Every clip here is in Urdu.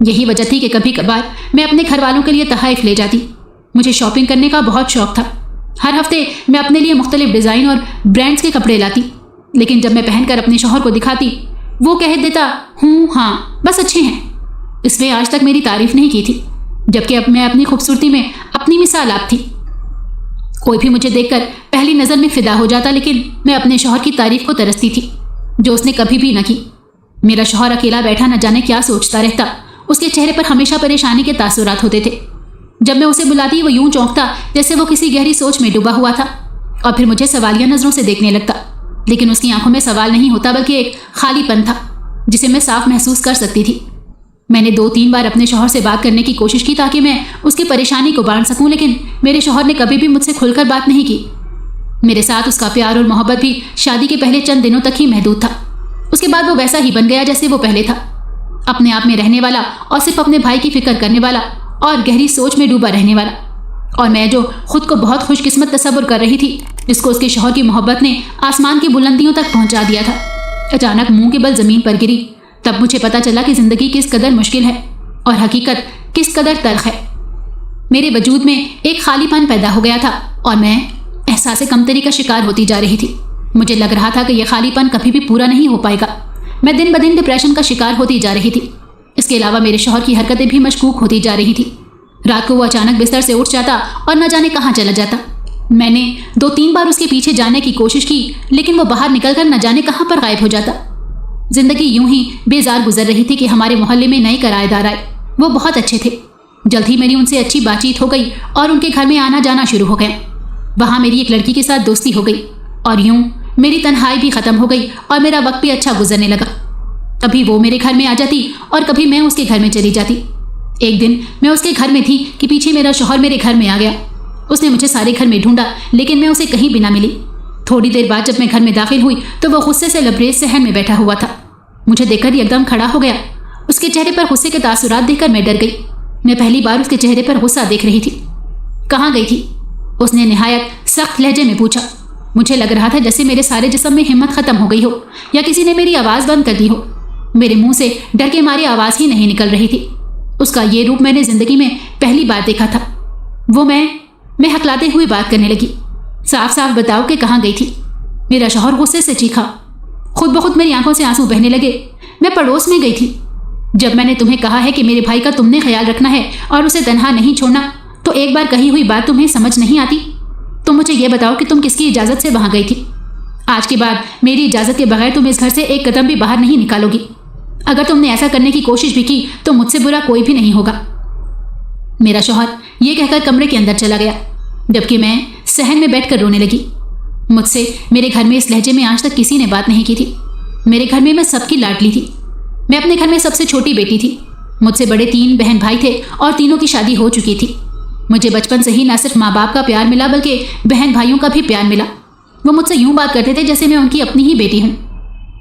یہی وجہ تھی کہ کبھی کبھار میں اپنے گھر والوں کے لیے تحائف لے جاتی۔ مجھے شاپنگ کرنے کا بہت شوق تھا۔ ہر ہفتے میں اپنے لیے مختلف ڈیزائن اور برانڈز کے کپڑے لاتی، لیکن جب میں پہن کر اپنے شوہر کو دکھاتی وہ کہہ دیتا ہوں ہاں بس اچھے ہیں۔ اس نے آج تک میری تعریف نہیں کی تھی، جبکہ اب میں اپنی خوبصورتی میں اپنی مثال آپ تھی۔ کوئی بھی مجھے دیکھ کر پہلی نظر میں فدا ہو جاتا، لیکن میں اپنے شوہر کی تعریف کو ترستی تھی جو اس نے کبھی بھی نہ کی۔ میرا شوہر اکیلا بیٹھا نہ جانے کیا سوچتا رہتا۔ اس کے چہرے پر ہمیشہ پریشانی کے تاثرات ہوتے تھے۔ جب میں اسے بلاتی وہ یوں چونکتا جیسے وہ کسی گہری سوچ میں ڈوبا ہوا تھا، اور پھر مجھے سوالیہ نظروں سے دیکھنے لگتا، لیکن اس کی آنکھوں میں سوال نہیں ہوتا بلکہ ایک خالی پن تھا جسے میں صاف محسوس کر سکتی تھی۔ میں نے 2-3 بار اپنے شوہر سے بات کرنے کی کوشش کی تاکہ میں اس کی پریشانی کو بانٹ سکوں، لیکن میرے شوہر نے کبھی بھی مجھ سے کھل کر بات نہیں کی۔ میرے ساتھ اس کا پیار اور محبت بھی شادی کے پہلے چند دنوں تک ہی محدود تھا۔ اس کے بعد وہ ویسا ہی بن گیا جیسے وہ پہلے تھا، اپنے آپ میں رہنے والا اور صرف اپنے بھائی کی فکر کرنے والا اور گہری سوچ میں ڈوبا رہنے والا۔ اور میں جو خود کو بہت خوش قسمت تصور کر رہی تھی، جس کو اس کے شوہر کی محبت نے آسمان کی بلندیوں تک پہنچا دیا تھا، اچانک منہ کے بل زمین پر گری۔ تب مجھے پتا چلا کہ زندگی کس قدر مشکل ہے اور حقیقت کس قدر تلخ ہے۔ میرے وجود میں ایک خالی پن پیدا ہو گیا تھا اور میں احساس کمتری کا شکار ہوتی جا رہی تھی۔ مجھے لگ رہا تھا کہ یہ خالی پن کبھی بھی پورا نہیں ہو پائے گا۔ میں دن بدن ڈپریشن کا شکار ہوتی جا رہی تھی۔ اس کے علاوہ میرے شوہر کی حرکتیں بھی مشکوک ہوتی جا رہی تھی۔ رات کو وہ اچانک بستر سے اٹھ جاتا اور نہ جانے کہاں چلا جاتا۔ میں نے 2-3 بار اس کے پیچھے جانے کی کوشش کی، لیکن وہ باہر نکل کر نہ جانے کہاں پر غائب ہو جاتا۔ زندگی یوں ہی بیزار گزر رہی تھی کہ ہمارے محلے میں نئے کرایہ دار آئے۔ وہ بہت اچھے تھے۔ جلد ہی میری ان سے اچھی بات چیت ہو گئی اور ان کے گھر میں آنا جانا شروع ہو گیا۔ وہاں میری ایک لڑکی کے ساتھ دوستی ہو گئی اور یوں میری تنہائی بھی ختم ہو گئی اور میرا وقت بھی اچھا گزرنے لگا۔ کبھی وہ میرے گھر میں آ جاتی اور کبھی میں اس کے گھر میں چلی جاتی۔ ایک دن میں اس کے گھر میں تھی کہ پیچھے میرا شوہر میرے گھر میں آ گیا۔ اس نے مجھے سارے گھر میں ڈھونڈا، لیکن میں اسے کہیں بھی نہ ملی۔ تھوڑی دیر بعد جب میں گھر میں داخل ہوئی تو وہ غصے سے لبریز صحن میں بیٹھا ہوا تھا۔ مجھے دیکھ کر ایک دم کھڑا ہو گیا۔ اس کے چہرے پر غصے کے تاثرات دیکھ کر میں ڈر گئی۔ میں پہلی بار اس کے چہرے پر غصہ دیکھ رہی تھی۔ کہاں گئی تھی؟ اس نے نہایت سخت لہجے میں پوچھا۔ مجھے لگ رہا تھا جیسے میرے سارے جسم میں ہمت ختم ہو گئی ہو یا کسی نے میری آواز بند کر دی ہو۔ میرے منہ سے ڈر کے مارے آواز ہی نہیں نکل رہی تھی۔ اس کا یہ روپ میں نے زندگی میں پہلی بار دیکھا تھا۔ وہ میں ہکلاتے ہوئے بات کرنے لگی۔ صاف صاف بتاؤ کہ کہاں گئی تھی؟ میرا شوہر غصے سے چیخا۔ خود بخود میری آنکھوں سے آنسو بہنے لگے۔ میں پڑوس میں گئی تھی۔ جب میں نے تمہیں کہا ہے کہ میرے بھائی کا تم نے خیال رکھنا ہے اور اسے تنہا نہیں چھوڑنا، تو ایک بار کہی ہوئی بات تمہیں سمجھ نہیں آتی؟ تم مجھے یہ بتاؤ کہ تم کس کی اجازت سے وہاں گئی تھی؟ آج کے بعد میری اجازت کے بغیر تم اس گھر سے ایک قدم بھی باہر نہیں نکالو گی۔ اگر تم نے ایسا کرنے کی کوشش بھی کی تو مجھ سے برا کوئی بھی نہیں ہوگا۔ میرا شوہر یہ کہہ کر کمرے کے اندر چلا گیا، جبکہ میں صحن میں بیٹھ کر رونے لگی۔ مجھ سے میرے گھر میں اس لہجے میں آج تک کسی نے بات نہیں کی تھی۔ میرے گھر میں سب کی لاڈلی تھی۔ میں اپنے گھر میں سب سے چھوٹی بیٹی تھی۔ مجھ سے بڑے 3 بہن بھائی تھے اور تینوں کی شادی ہو چکی تھی۔ مجھے بچپن سے ہی نہ صرف ماں باپ کا پیار ملا بلکہ بہن بھائیوں کا بھی پیار ملا۔ وہ مجھ سے یوں بات کرتے تھے جیسے میں ان کی اپنی ہی بیٹی ہوں۔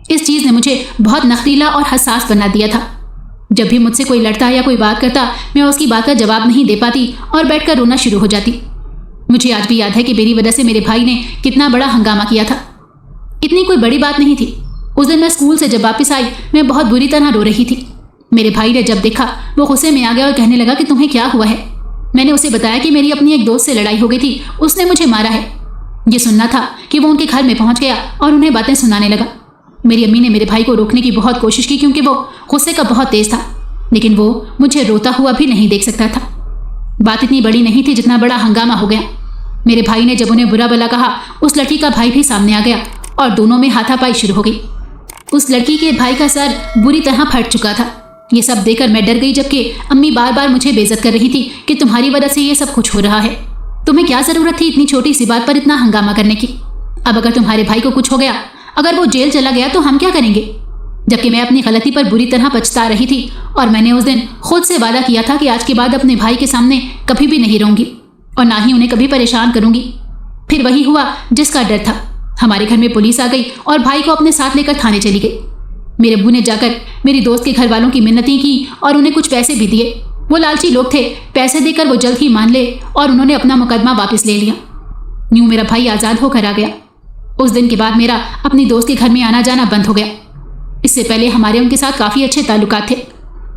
اس چیز نے مجھے بہت نخریلا اور حساس بنا دیا تھا۔ جب بھی مجھ سے کوئی لڑتا یا کوئی بات کرتا، میں اس کی بات کا جواب نہیں دے پاتی اور بیٹھ کر رونا شروع ہو جاتی۔ مجھے آج بھی یاد ہے کہ میری وجہ سے میرے بھائی نے کتنا بڑا ہنگامہ کیا تھا۔ اتنی کوئی بڑی بات نہیں تھی۔ اس دن میں اسکول سے جب واپس آئی، میں بہت بری طرح رو رہی تھی۔ میرے بھائی نے جب دیکھا، وہ غصے میں آ گیا اور کہنے لگا کہ تمہیں کیا ہوا ہے؟ میں نے اسے بتایا کہ میری اپنی ایک دوست سے لڑائی ہو گئی تھی، اس نے مجھے مارا ہے۔ یہ سننا تھا کہ وہ ان کے گھر میں پہنچ گیا اور انہیں باتیں سنانے لگا۔ میری امی نے میرے بھائی کو روکنے کی بہت کوشش کی کیونکہ وہ غصے کا بہت تیز تھا، لیکن وہ مجھے روتا ہوا بھی نہیں دیکھ سکتا تھا۔ بات اتنی بڑی نہیں تھی جتنا بڑا ہنگامہ ہو گیا۔ میرے بھائی نے جب انہیں برا بلا کہا، اس لڑکی کا بھائی بھی سامنے آ گیا اور دونوں میں ہاتھا پائی شروع ہو گئی۔ اس لڑکی کے بھائی کا سر بری طرح پھٹ چکا تھا۔ یہ سب دیکھ کر میں ڈر گئی، جبکہ امی بار بار مجھے بے عزت کر رہی تھی کہ تمہاری وجہ سے یہ سب کچھ ہو رہا ہے۔ تمہیں کیا ضرورت تھی اتنی چھوٹی سی بات پر اتنا ہنگامہ کرنے کی؟ اب اگر تمہارے بھائی کو کچھ ہو گیا، اگر وہ جیل چلا گیا تو ہم کیا کریں گے؟ جبکہ میں اپنی غلطی پر بری طرح پچھتا رہی تھی اور میں نے اس دن خود سے وعدہ کیا تھا کہ آج کے بعد اپنے بھائی کے سامنے کبھی بھی نہیں رہوں گی اور نہ ہی انہیں کبھی پریشان کروں گی۔ پھر وہی ہوا جس کا ڈر تھا۔ ہمارے گھر میں پولیس آ گئی اور بھائی کو اپنے ساتھ لے کر تھانے چلی گئی۔ میرے ابو نے جا کر میری دوست کے گھر والوں کی منتیں کی اور انہیں کچھ پیسے بھی دیے۔ وہ لالچی لوگ تھے، پیسے دے کر وہ جلد ہی مان لے اور انہوں نے اپنا مقدمہ واپس لے لیا۔ یوں میرا بھائی آزاد ہو کر آ گیا۔ اس دن کے بعد میرا اپنی دوست کے گھر میں آنا جانا بند ہو گیا۔ اس سے پہلے ہمارے ان کے ساتھ کافی اچھے تعلقات تھے۔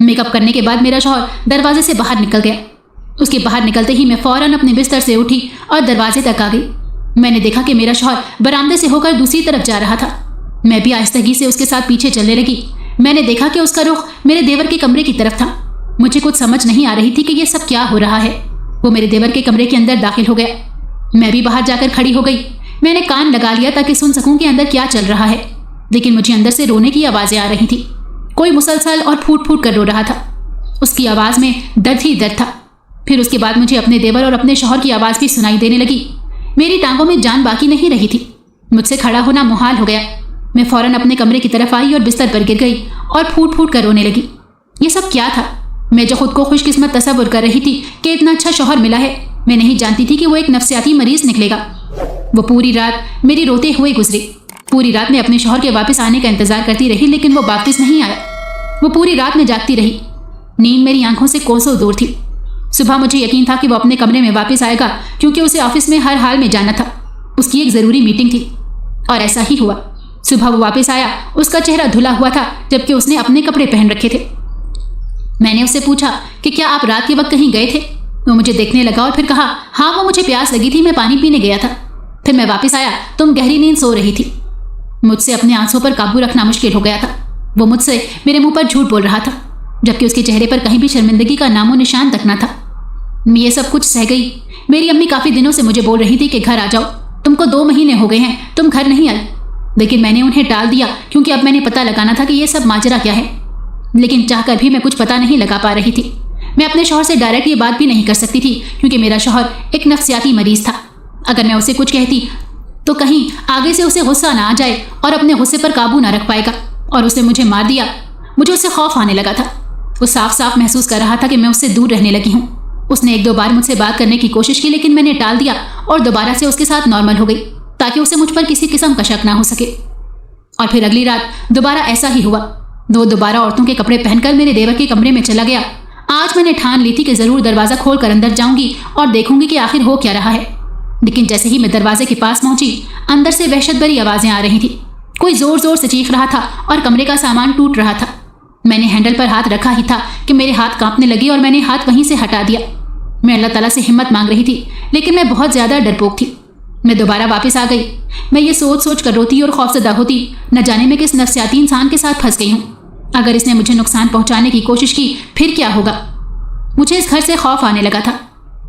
میک اپ کرنے کے بعد میرا شوہر دروازے سے باہر نکل گیا۔ اس کے باہر نکلتے ہی میں فوراً اپنے بستر سے اٹھی اور دروازے تک آ گئی۔ میں نے دیکھا کہ میرا شوہر برآمدے سے ہو کر دوسری طرف جا رہا تھا۔ میں بھی آہستگی سے اس کے ساتھ پیچھے چلنے لگی۔ میں نے دیکھا کہ اس کا رخ میرے دیور کے کمرے کی طرف تھا۔ مجھے کچھ سمجھ نہیں آ رہی تھی کہ یہ سب کیا ہو رہا ہے۔ وہ میرے دیور کے کمرے کے اندر داخل ہو گیا۔ میں بھی باہر جا کر کھڑی ہو گئی۔ میں نے کان لگا لیا تاکہ سن سکوں کہ اندر کیا چل رہا ہے، لیکن مجھے اندر سے رونے کی آوازیں آ رہی تھی۔ کوئی مسلسل اور پھوٹ پھوٹ کر رو رہا تھا۔ اس کی آواز میں درد ہی درد تھا۔ پھر اس کے بعد مجھے اپنے دیور اور اپنے شوہر کی آواز بھی سنائی دینے لگی۔ میری ٹانگوں میں جان باقی نہیں رہی تھی۔ مجھ سے کھڑا ہونا محال ہو گیا۔ میں فوراً اپنے کمرے کی طرف آئی اور بستر پر گر گئی اور پھوٹ پھوٹ کر رونے لگی۔ یہ سب کیا تھا؟ میں جو خود کو خوش قسمت تصور کر رہی تھی کہ اتنا اچھا شوہر ملا ہے، میں نہیں جانتی تھی کہ وہ ایک نفسیاتی مریض نکلے گا۔ وہ پوری رات میری روتے ہوئے گزری۔ پوری رات میں اپنے شوہر کے واپس آنے کا انتظار کرتی رہی، لیکن وہ واپس نہیں آیا۔ وہ پوری رات میں جاگتی رہی۔ نیند میری آنکھوں سے کوسوں دور تھی۔ صبح مجھے یقین تھا کہ وہ اپنے کمرے میں واپس آئے گا، کیونکہ اسے آفس میں ہر حال میں جانا تھا۔ اس کی ایک ضروری میٹنگ تھی، اور ایسا ہی ہوا۔ صبح وہ واپس آیا۔ اس کا چہرہ دھلا ہوا تھا، جبکہ اس نے اپنے کپڑے پہن رکھے تھے۔ میں نے اس سے پوچھا کہ کیا آپ رات کے وقت کہیں گئے تھے؟ وہ مجھے دیکھنے لگا اور پھر کہا، ہاں وہ مجھے پیاس لگی تھی، میں پانی پینے گیا تھا، پھر میں واپس آیا، تم گہری نیند سو رہی تھی۔ مجھ سے اپنے آنسوں پر قابو رکھنا مشکل ہو گیا تھا۔ وہ مجھ سے میرے منہ پر جھوٹ بول رہا تھا، جبکہ اس کے چہرے پر کہیں بھی شرمندگی کا نام و نشان تک نہ تھا۔ میں یہ سب کچھ سہ گئی۔ میری امی کافی دنوں سے مجھے بول رہی تھی کہ گھر آ جاؤ، تم کو 2 مہینے ہو گئے ہیں، تم گھر نہیں آئی، لیکن میں نے انہیں ٹال دیا، کیونکہ اب میں نے پتہ لگانا تھا کہ یہ سب ماجرا کیا ہے۔ لیکن چاہ کر بھی میں کچھ پتہ نہیں لگا پا رہی تھی۔ میں اپنے شوہر سے ڈائریکٹ یہ بات بھی نہیں کر سکتی تھی، کیونکہ میرا شوہر ایک نفسیاتی مریض تھا۔ اگر میں اسے کچھ کہتی تو کہیں آگے سے اسے غصہ نہ آ جائے اور اپنے غصے پر قابو نہ رکھ پائے گا اور اس نے مجھے مار دیا۔ مجھے اس سے خوف آنے لگا تھا۔ وہ صاف صاف محسوس کر رہا تھا کہ میں اس سے دور رہنے لگی ہوں۔ اس نے 1-2 بار مجھ سے بات کرنے کی کوشش کی، لیکن میں نے ٹال دیا اور دوبارہ سے اس کے ساتھ نارمل ہو گئی، تاکہ اسے مجھ پر کسی قسم کا شک نہ ہو سکے۔ اور پھر اگلی رات دوبارہ ایسا ہی ہوا۔ دوبارہ عورتوں کے کپڑے پہن کر میرے دیور کے کمرے میں چلا گیا۔ آج میں نے ٹھان لی تھی کہ ضرور دروازہ کھول کر اندر جاؤں گی اور دیکھوں گی کہ آخر ہو کیا رہا ہے، لیکن جیسے ہی میں دروازے کے پاس پہنچی، اندر سے وحشت بھری آوازیں آ رہی تھیں۔ کوئی زور زور سے چیخ رہا تھا اور کمرے کا سامان ٹوٹ رہا تھا۔ میں نے ہینڈل پر ہاتھ رکھا ہی تھا کہ میرے ہاتھ کانپنے لگی اور میں نے ہاتھ وہیں سے ہٹا دیا۔ میں اللہ تعالیٰ سے ہمت مانگ رہی تھی، لیکن میں بہت زیادہ ڈرپوک تھی۔ میں دوبارہ واپس آ گئی۔ میں یہ سوچ کر روتی اور خوفزدہ ہوتی، نہ جانے میں کس نفسیاتی انسان کے ساتھ پھنس گئی ہوں۔ اگر اس نے مجھے نقصان پہنچانے کی کوشش کی پھر کیا ہوگا؟ مجھے اس گھر سے خوف آنے لگا تھا۔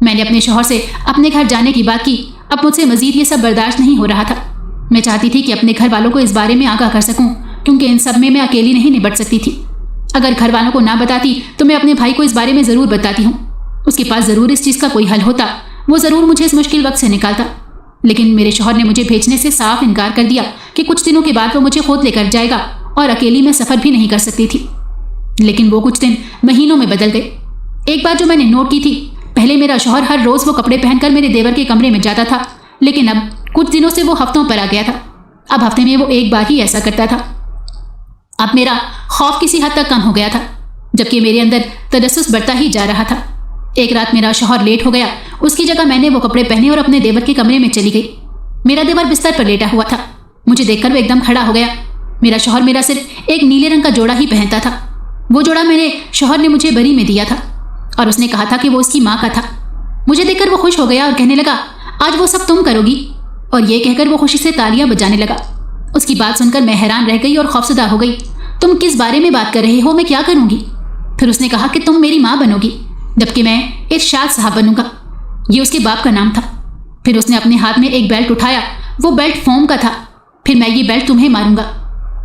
میں نے اپنے شوہر سے اپنے گھر جانے کی بات کی۔ اب مجھ سے مزید یہ سب برداشت نہیں ہو رہا تھا۔ میں چاہتی تھی کہ اپنے گھر والوں کو اس بارے میں آگاہ کر سکوں، کیونکہ ان سب میں اکیلی نہیں نبٹ سکتی تھی۔ اگر گھر والوں کو نہ بتاتی تو میں اپنے بھائی کو اس بارے میں ضرور بتاتی ہوں۔ اس کے پاس ضرور اس چیز کا کوئی حل ہوتا، وہ ضرور مجھے اس مشکل وقت سے نکالتا۔ لیکن میرے شوہر نے مجھے بھیجنے سے صاف انکار کر دیا کہ کچھ دنوں کے بعد وہ مجھے خود لے کر جائے گا اور اکیلی میں سفر بھی نہیں کر سکتی تھی۔ لیکن وہ کچھ دن مہینوں میں بدل گئے۔ ایک بات جو میں نے نوٹ کی تھی، پہلے میرا شوہر ہر روز وہ کپڑے پہن کر میرے دیور کے کمرے میں جاتا تھا، لیکن اب کچھ دنوں سے وہ ہفتوں پر آ گیا تھا۔ اب ہفتے میں وہ ایک بار ہی ایسا کرتا تھا۔ اب میرا خوف کسی حد تک کم ہو گیا تھا، جبکہ میرے اندر تجسس بڑھتا ہی جا رہا تھا۔ ایک رات میرا شوہر لیٹ ہو گیا، اس کی جگہ میں نے وہ کپڑے پہنے اور اپنے دیور کے کمرے میں چلی گئی۔ میرا دیور بستر پر لیٹا ہوا تھا۔ مجھے دیکھ کر وہ ایک دم کھڑا ہو گیا۔ میرا شوہر میرا صرف ایک نیلے رنگ کا جوڑا ہی پہنتا تھا۔ وہ جوڑا میرے شوہر نے مجھے بری میں دیا تھا اور اس نے کہا تھا کہ وہ اس کی ماں کا تھا۔ مجھے دیکھ کر وہ خوش ہو گیا اور کہنے لگا، آج وہ سب تم کرو گی، اور یہ کہہ کر وہ خوشی سے تالیاں بجانے لگا۔ اس کی بات سن کر میں حیران رہ گئی اور خوفزدہ ہو گئی۔ تم کس بارے میں بات کر رہے ہو؟ میں کیا کروں گی؟ پھر اس نے کہا کہ تم میری ماں بنو گی، جبکہ میں ارشاد صاحب بنوں گا۔ یہ اس کے باپ کا نام تھا۔ پھر اس نے اپنے ہاتھ میں ایک بیلٹ اٹھایا، وہ بیلٹ فوم کا تھا۔ پھر میں یہ بیلٹ تمہیں ماروں گا،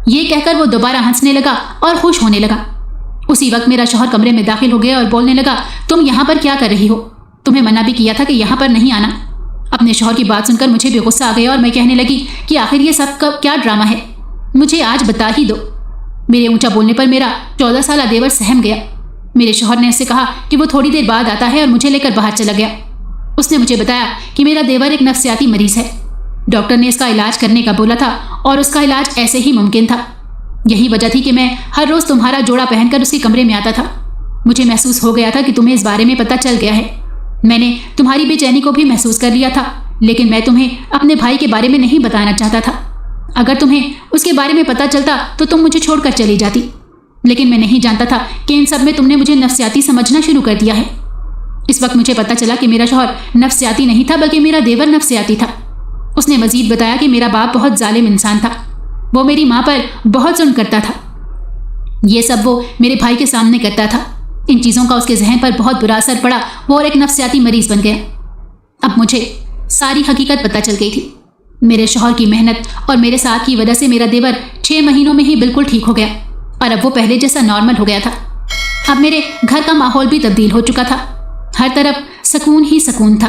یہ کہہ کر وہ دوبارہ ہنسنے لگا اور خوش ہونے لگا۔ اسی وقت میرا شوہر کمرے میں داخل ہو گیا اور بولنے لگا، تم یہاں پر کیا کر رہی ہو؟ تمہیں منع بھی کیا تھا کہ یہاں پر نہیں آنا۔ اپنے شوہر کی بات سن کر مجھے بھی غصہ آ گیا اور میں کہنے لگی کہ آخر یہ سب کا کیا ڈرامہ ہے؟ مجھے آج بتا ہی دو۔ میرے اونچا بولنے پر میرا 14 سالہ دیور سہم گیا۔ میرے شوہر نے اس سے کہا کہ وہ تھوڑی دیر بعد آتا ہے اور مجھے لے کر باہر چلا گیا۔ اس نے مجھے بتایا کہ میرا دیور ایک نفسیاتی مریض ہے۔ ڈاکٹر نے اس کا علاج کرنے کا بولا تھا اور اس کا علاج ایسے ہی ممکن تھا۔ یہی وجہ تھی کہ میں ہر روز تمہارا جوڑا پہن کر اس کے کمرے میں آتا تھا۔ مجھے محسوس ہو گیا تھا کہ تمہیں اس بارے میں پتہ چل گیا ہے۔ میں نے تمہاری بے چینی کو بھی محسوس کر لیا تھا، لیکن میں تمہیں اپنے بھائی کے بارے میں نہیں بتانا چاہتا تھا۔ اگر تمہیں اس کے بارے میں پتہ چلتا تو تم مجھے چھوڑ کر چلی جاتی۔ لیکن میں نہیں جانتا تھا کہ ان سب میں تم نے مجھے نفسیاتی سمجھنا شروع کر دیا ہے۔ اس وقت مجھے پتہ چلا کہ میرا شوہر نفسیاتی نہیں تھا بلکہ میرا دیور نفسیاتی تھا۔ اس نے مزید بتایا کہ میرا باپ بہت ظالم انسان تھا، وہ میری ماں پر بہت ظلم کرتا تھا۔ یہ سب وہ میرے بھائی کے سامنے کرتا تھا۔ ان چیزوں کا اس کے ذہن پر بہت برا اثر پڑا، وہ اور ایک نفسیاتی مریض بن گیا۔ اب مجھے ساری حقیقت پتہ چل گئی تھی۔ میرے شوہر کی محنت اور میرے ساتھ کی وجہ سے میرا دیور 6 مہینوں میں ہی بالکل ٹھیک ہو گیا اور اب وہ پہلے جیسا نارمل ہو گیا تھا۔ اب میرے گھر کا ماحول بھی تبدیل ہو چکا تھا، ہر طرف سکون ہی سکون تھا۔